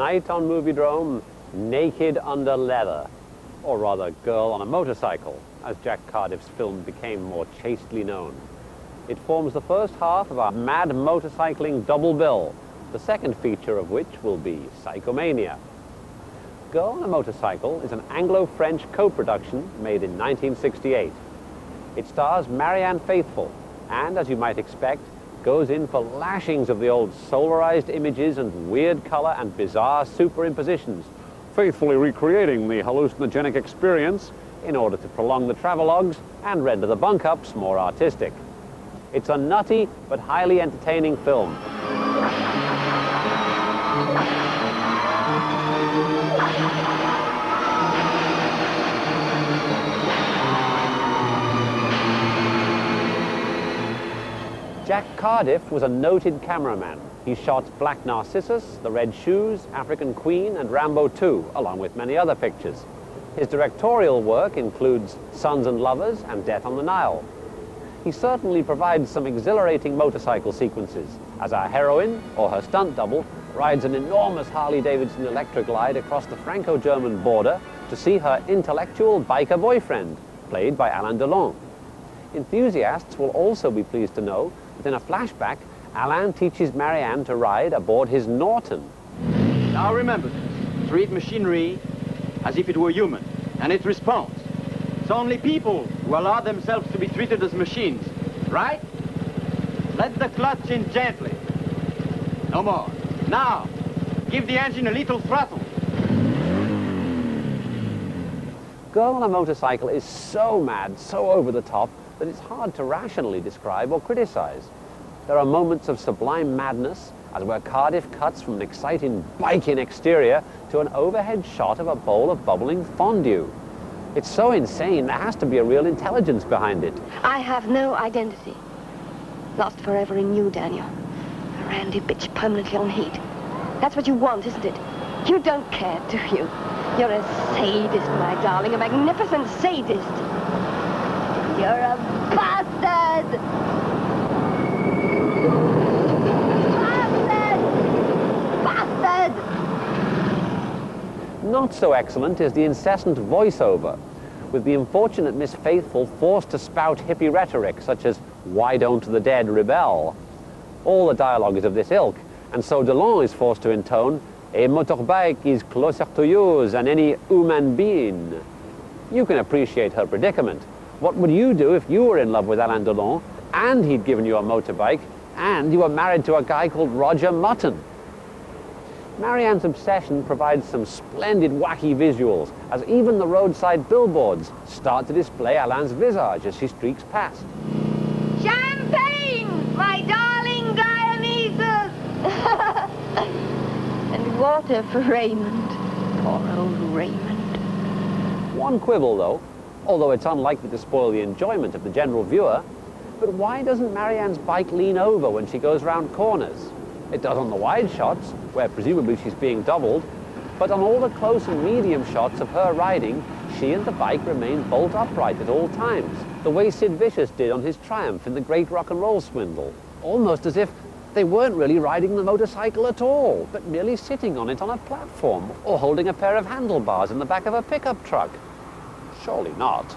Tonight on Moviedrome, Naked Under Leather, or rather Girl on a Motorcycle, as Jack Cardiff's film became more chastely known. It forms the first half of our mad motorcycling double bill, the second feature of which will be Psychomania. Girl on a Motorcycle is an Anglo-French co-production made in 1968. It stars Marianne Faithfull and, as you might expect, goes in for lashings of the old solarized images and weird color and bizarre superimpositions, faithfully recreating the hallucinogenic experience in order to prolong the travelogues and render the bunk-ups more artistic. It's a nutty but highly entertaining film. Jack Cardiff was a noted cameraman. He shot Black Narcissus, The Red Shoes, African Queen, and Rambo 2, along with many other pictures. His directorial work includes Sons and Lovers and Death on the Nile. He certainly provides some exhilarating motorcycle sequences, as our heroine, or her stunt double, rides an enormous Harley-Davidson electric glide across the Franco-German border to see her intellectual biker boyfriend, played by Alain Delon. Enthusiasts will also be pleased to know that in a flashback, Alain teaches Marianne to ride aboard his Norton. Now remember this. Treat machinery as if it were human, and it responds. It's only people who allow themselves to be treated as machines, right? Let the clutch in gently. No more. Now, give the engine a little throttle. Girl on a Motorcycle is so mad, so over the top, that it's hard to rationally describe or criticize. There are moments of sublime madness, as where Cardiff cuts from an exciting bike-in exterior to an overhead shot of a bowl of bubbling fondue. It's so insane, there has to be a real intelligence behind it. I have no identity. Lost forever in you, Daniel. A randy bitch permanently on heat. That's what you want, isn't it? You don't care, do you? You're a sadist, my darling, a magnificent sadist. You're a bastard! Bastard! Bastard! Not so excellent is the incessant voiceover, with the unfortunate Miss Faithfull forced to spout hippie rhetoric such as, "Why don't the dead rebel?" All the dialogue is of this ilk, and so Delon is forced to intone, "A motorbike is closer to you than any human being." You can appreciate her predicament. What would you do if you were in love with Alain Delon, and he'd given you a motorbike, and you were married to a guy called Roger Mutton? Marianne's obsession provides some splendid wacky visuals, as even the roadside billboards start to display Alain's visage as she streaks past. Champagne, my darling Dionysus! And water for Raymond. Poor old Raymond. One quibble, though, although it's unlikely to spoil the enjoyment of the general viewer, but why doesn't Marianne's bike lean over when she goes round corners? It does on the wide shots, where presumably she's being doubled, but on all the close and medium shots of her riding, she and the bike remain bolt upright at all times, the way Sid Vicious did on his Triumph in The Great Rock and Roll Swindle, almost as if they weren't really riding the motorcycle at all, but merely sitting on it on a platform, or holding a pair of handlebars in the back of a pickup truck. Surely not.